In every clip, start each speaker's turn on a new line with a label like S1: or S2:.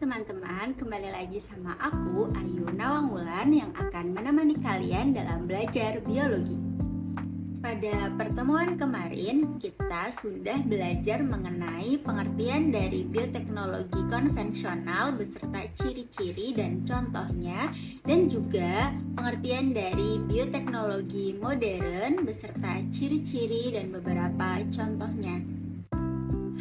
S1: teman-teman, kembali lagi sama aku Ayu Nawangulan yang akan menemani kalian dalam belajar biologi. Pada pertemuan kemarin, kita sudah belajar mengenai pengertian dari bioteknologi konvensional beserta ciri-ciri dan contohnya, dan juga pengertian dari bioteknologi modern beserta ciri-ciri dan beberapa contohnya.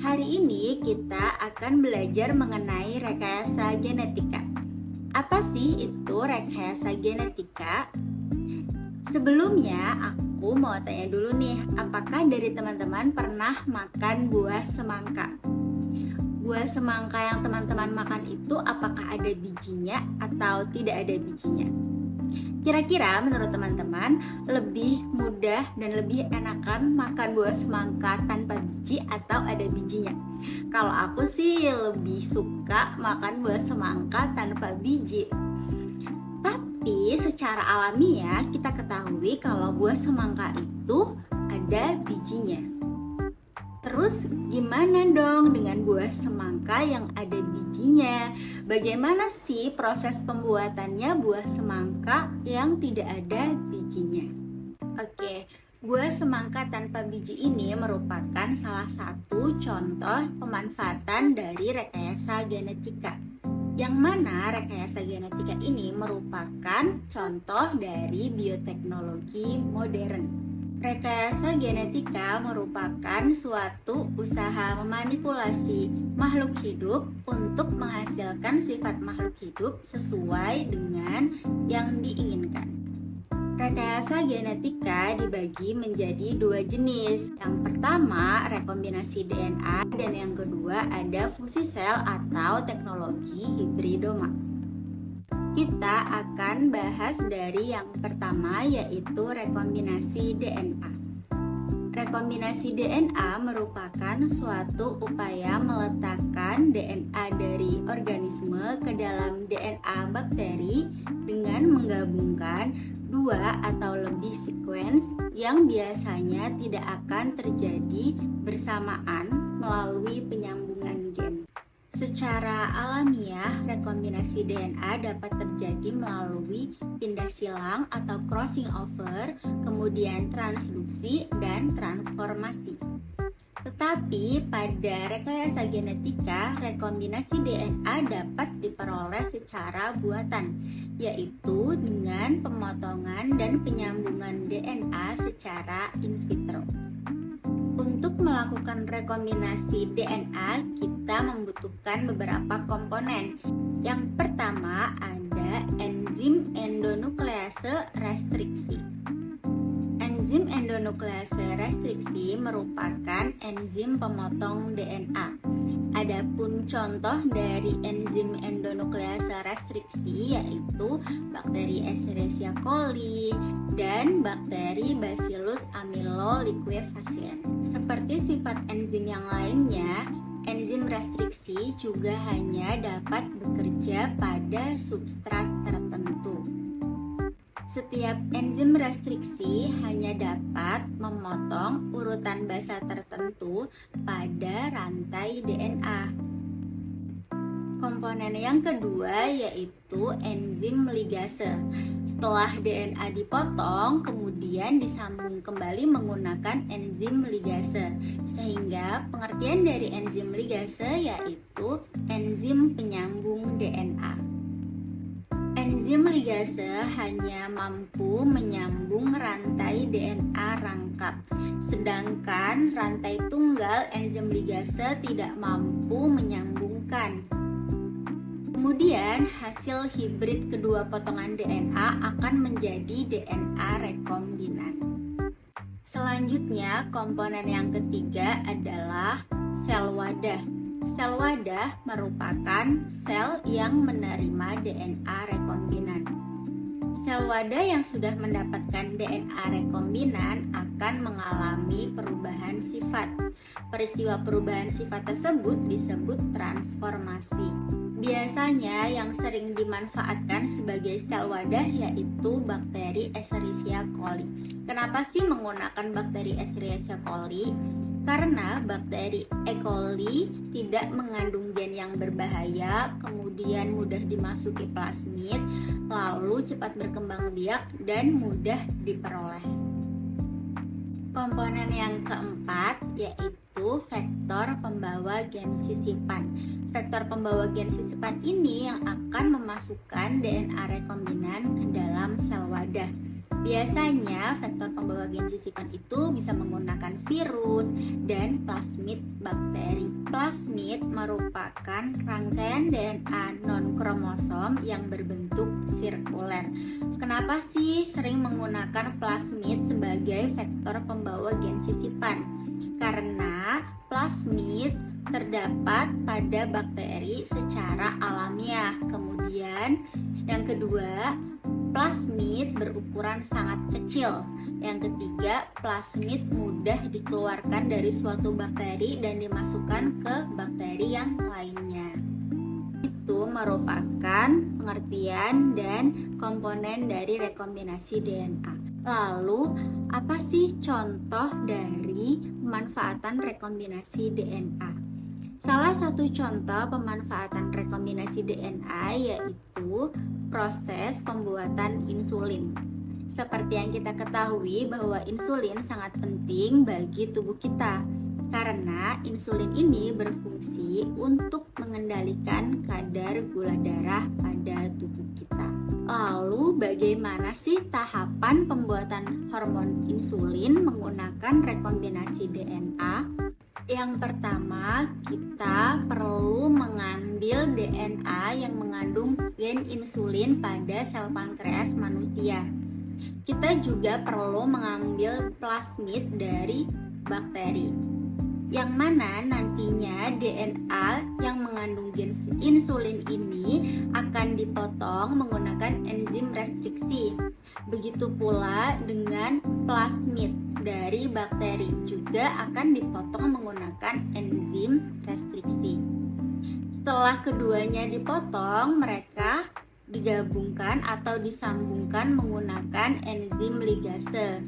S1: Hari ini kita akan belajar mengenai rekayasa genetika. Apa sih itu rekayasa genetika? Sebelumnya aku mau tanya dulu nih, apakah dari teman-teman pernah makan buah semangka? Buah semangka yang teman-teman makan itu apakah ada bijinya atau tidak ada bijinya? Kira-kira menurut teman-teman lebih mudah dan lebih enakan makan buah semangka tanpa biji atau ada bijinya? Kalau aku sih lebih suka makan buah semangka tanpa biji. Tapi secara alamiah kita ketahui kalau buah semangka itu ada bijinya. Terus gimana dong dengan buah semangka yang ada bijinya? Bagaimana sih proses pembuatannya buah semangka yang tidak ada bijinya? Oke, buah semangka tanpa biji ini merupakan salah satu contoh pemanfaatan dari rekayasa genetika. Yang mana rekayasa genetika ini merupakan contoh dari bioteknologi modern. Rekayasa genetika merupakan suatu usaha memanipulasi makhluk hidup untuk menghasilkan sifat makhluk hidup sesuai dengan yang diinginkan. Rekayasa genetika dibagi menjadi dua jenis. Yang pertama, rekombinasi DNA, dan yang kedua ada fusi sel atau teknologi hibridoma. Kita akan bahas dari yang pertama, yaitu rekombinasi DNA. Rekombinasi DNA merupakan suatu upaya meletakkan DNA dari organisme ke dalam DNA bakteri dengan menggabungkan dua atau lebih sequence yang biasanya tidak akan terjadi bersamaan melalui penyambungan gen. Secara alamiah, rekombinasi DNA dapat terjadi melalui pindah silang atau crossing over, kemudian transduksi dan transformasi. Tetapi pada rekayasa genetika, rekombinasi DNA dapat diperoleh secara buatan, yaitu dengan pemotongan dan penyambungan DNA secara in vitro. Untuk melakukan rekombinasi DNA, kita membutuhkan beberapa komponen. Yang pertama ada enzim endonuklease restriksi. Enzim endonuklease restriksi merupakan enzim pemotong DNA. Adapun contoh dari enzim endonuklease restriksi yaitu bakteri Escherichia coli dan bakteri Bacillus amyloliquefaciens. Seperti sifat enzim yang lainnya, enzim restriksi juga hanya dapat bekerja pada substrat tertentu. Setiap enzim restriksi hanya dapat memotong urutan basa tertentu pada rantai DNA. Komponen yang kedua yaitu enzim ligase. Setelah DNA dipotong, kemudian disambung kembali menggunakan enzim ligase, sehingga pengertian dari enzim ligase yaitu enzim penyambung DNA. Enzim ligase hanya mampu menyambung rantai DNA rangkap, sedangkan rantai tunggal enzim ligase tidak mampu menyambungkan. Kemudian, hasil hibrid kedua potongan DNA akan menjadi DNA rekombinan. Selanjutnya, komponen yang ketiga adalah sel wadah. Sel wadah merupakan sel yang menerima DNA rekombinan. Sel wadah yang sudah mendapatkan DNA rekombinan akan mengalami perubahan sifat. Peristiwa perubahan sifat tersebut disebut transformasi. Biasanya yang sering dimanfaatkan sebagai sel wadah yaitu bakteri Escherichia coli. Kenapa sih menggunakan bakteri Escherichia coli? Karena bakteri E. coli tidak mengandung gen yang berbahaya, kemudian mudah dimasuki plasmid, lalu cepat berkembang biak dan mudah diperoleh. Komponen yang keempat yaitu vektor pembawa gen sisipan. Vektor pembawa gen sisipan ini yang akan memasukkan DNA rekombinan ke dalam sel wadah. Biasanya vektor pembawa gen sisipan itu bisa menggunakan virus dan plasmid bakteri. Plasmid merupakan rangkaian DNA non-kromosom yang berbentuk sirkuler. Kenapa sih sering menggunakan plasmid sebagai vektor pembawa gen sisipan? Karena plasmid terdapat pada bakteri secara alamiah. Kemudian yang kedua, plasmid berukuran sangat kecil. Yang ketiga, plasmid mudah dikeluarkan dari suatu bakteri dan dimasukkan ke bakteri yang lainnya. Itu merupakan pengertian dan komponen dari rekombinasi DNA. Lalu, apa sih contoh dari pemanfaatan rekombinasi DNA? Salah satu contoh pemanfaatan rekombinasi DNA yaitu proses pembuatan insulin. Seperti yang kita ketahui bahwa insulin sangat penting bagi tubuh kita karena insulin ini berfungsi untuk mengendalikan kadar gula darah pada tubuh kita. Lalu bagaimana sih tahapan pembuatan hormon insulin menggunakan rekombinasi DNA? Yang pertama, kita perlu mengambil DNA yang mengandung gen insulin pada sel pankreas manusia. Kita juga perlu mengambil plasmid dari bakteri, yang mana nantinya DNA yang mengandung gen insulin ini akan dipotong menggunakan enzim restriksi. Begitu pula dengan plasmid dari bakteri juga akan dipotong menggunakan enzim restriksi. Setelah keduanya dipotong, mereka digabungkan atau disambungkan menggunakan enzim ligase.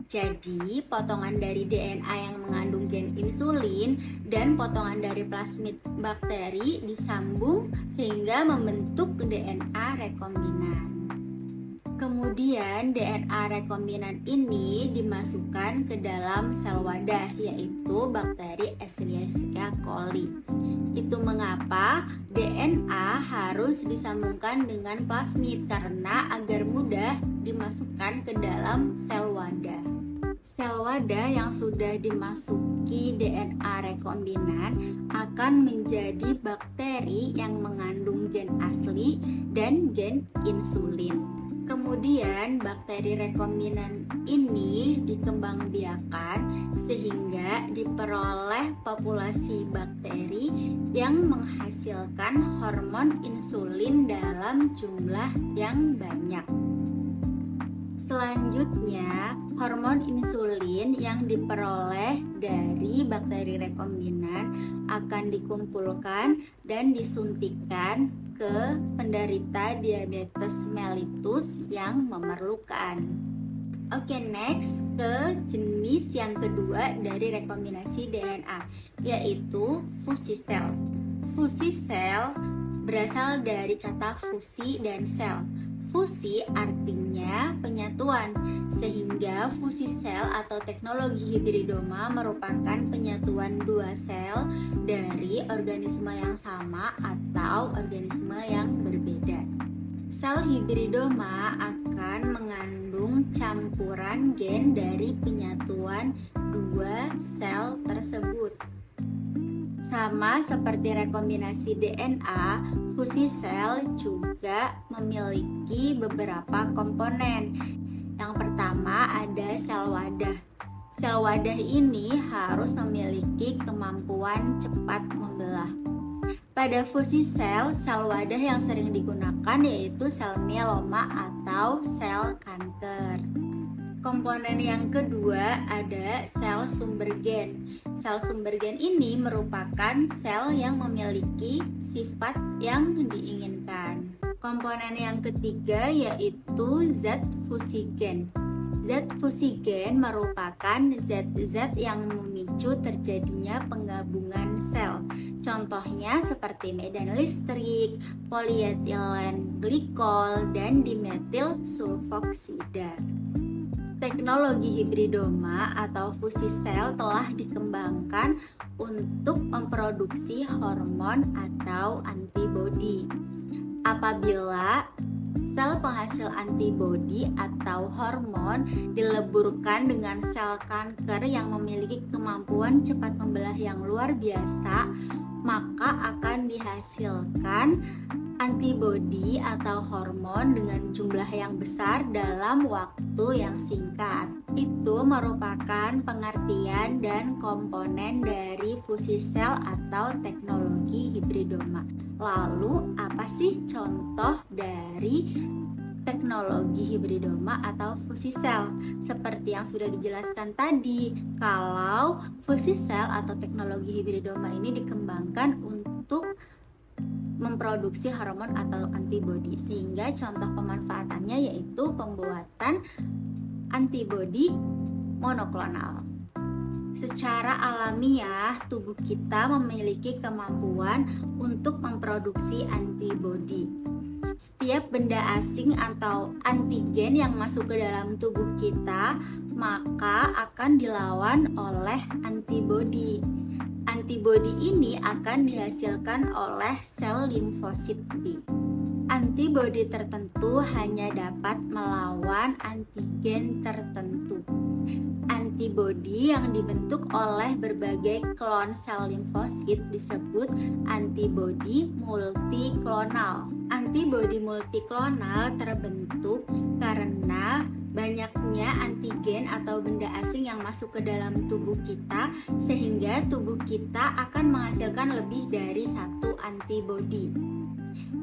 S1: Jadi, potongan dari DNA yang mengandung gen insulin dan potongan dari plasmid bakteri disambung sehingga membentuk DNA rekombinan. Kemudian DNA rekombinan ini dimasukkan ke dalam sel wadah yaitu bakteri Escherichia coli. Itu mengapa DNA harus disambungkan dengan plasmid karena agar mudah dimasukkan ke dalam sel wadah. Sel wadah yang sudah dimasuki DNA rekombinan akan menjadi bakteri yang mengandung gen asli dan gen insulin. Kemudian bakteri rekombinan ini dikembangbiakan sehingga diperoleh populasi bakteri yang menghasilkan hormon insulin dalam jumlah yang banyak. Selanjutnya, hormon insulin yang diperoleh dari bakteri rekombinan akan dikumpulkan dan disuntikkan ke penderita diabetes mellitus yang memerlukan. Oke, next ke jenis yang kedua dari rekombinasi DNA, yaitu fusi sel. Fusi sel berasal dari kata fusi dan sel. Fusi artinya penyatuan, sehingga fusi sel atau teknologi hibridoma merupakan penyatuan dua sel dari organisme yang sama atau organisme yang berbeda. Sel hibridoma akan mengandung campuran gen dari penyatuan dua sel tersebut. Sama seperti rekombinasi DNA, fusi sel juga memiliki beberapa komponen. Yang pertama ada sel wadah. Sel wadah ini harus memiliki kemampuan cepat membelah. Pada fusi sel wadah yang sering digunakan yaitu sel mieloma atau sel kanker. Komponen yang kedua ada sel sumber gen. Sel sumber gen ini merupakan sel yang memiliki sifat yang diinginkan. Komponen yang ketiga yaitu zat fusi gen. Zat fusi gen merupakan zat-zat yang memicu terjadinya penggabungan sel. Contohnya seperti medan listrik, polietilen glikol, dan dimetil sulfoksida. Teknologi hibridoma atau fusi sel telah dikembangkan untuk memproduksi hormon atau antibodi. Apabila sel penghasil antibodi atau hormon dileburkan dengan sel kanker yang memiliki kemampuan cepat membelah yang luar biasa, maka akan dihasilkan antibodi atau hormon dengan jumlah yang besar dalam waktu yang singkat. Itu merupakan pengertian dan komponen dari fusi sel atau teknologi hibridoma. Lalu, apa sih contoh dari teknologi hibridoma atau fusi sel? Seperti yang sudah dijelaskan tadi, kalau fusi sel atau teknologi hibridoma ini dikembangkan untuk memproduksi hormon atau antibodi, sehingga contoh pemanfaatannya yaitu pembuatan antibodi monoklonal. Secara alamiah, tubuh kita memiliki kemampuan untuk memproduksi antibodi. Setiap benda asing atau antigen yang masuk ke dalam tubuh kita, maka akan dilawan oleh antibodi. Antibodi ini akan dihasilkan oleh sel limfosit B. Antibodi tertentu hanya dapat melawan antigen tertentu. Antibodi yang dibentuk oleh berbagai klon sel limfosit disebut antibodi multiklonal. Antibodi multiklonal terbentuk karena banyaknya antigen atau benda asing yang masuk ke dalam tubuh kita, sehingga tubuh kita akan menghasilkan lebih dari satu antibodi.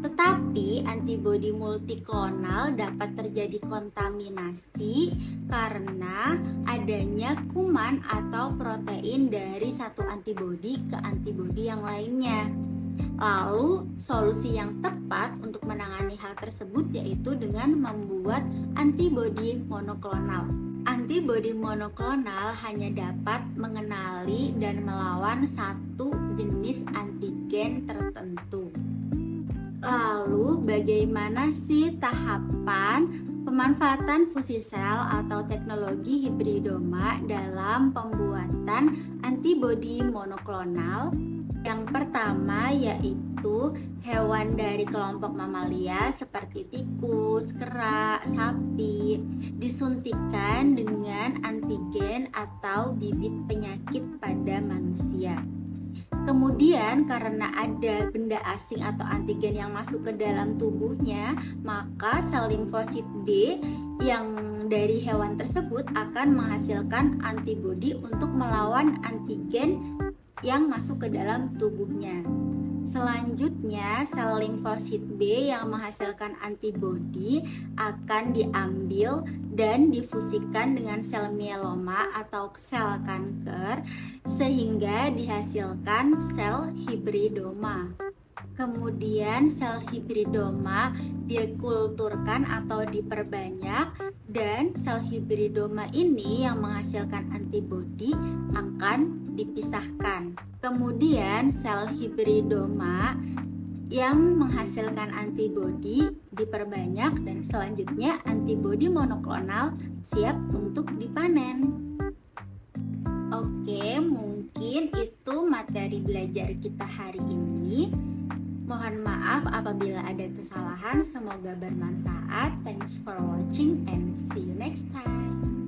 S1: Tetapi antibodi multiklonal dapat terjadi kontaminasi karena adanya kuman atau protein dari satu antibodi ke antibodi yang lainnya. Lalu solusi yang tepat untuk menangani hal tersebut yaitu dengan membuat antibodi monoklonal. Antibodi monoklonal hanya dapat mengenali dan melawan satu jenis antigen tertentu. Lalu bagaimana sih tahapan pemanfaatan fusi sel atau teknologi hibridoma dalam pembuatan antibodi monoklonal? Yang pertama yaitu hewan dari kelompok mamalia seperti tikus, kera, sapi disuntikan dengan antigen atau bibit penyakit pada manusia. Kemudian karena ada benda asing atau antigen yang masuk ke dalam tubuhnya, maka sel limfosit B yang dari hewan tersebut akan menghasilkan antibodi untuk melawan antigen yang masuk ke dalam tubuhnya. Selanjutnya, sel limfosit B yang menghasilkan antibodi akan diambil dan difusikan dengan sel mieloma atau sel kanker sehingga dihasilkan sel hibridoma. Kemudian sel hibridoma dikulturkan atau diperbanyak dan sel hibridoma ini yang menghasilkan antibodi akan dipisahkan. Kemudian sel hibridoma yang menghasilkan antibodi diperbanyak dan selanjutnya antibodi monoklonal siap untuk dipanen. Oke, mungkin itu materi belajar kita hari ini. Mohon maaf apabila ada kesalahan, semoga bermanfaat. Thanks for watching and see you next time.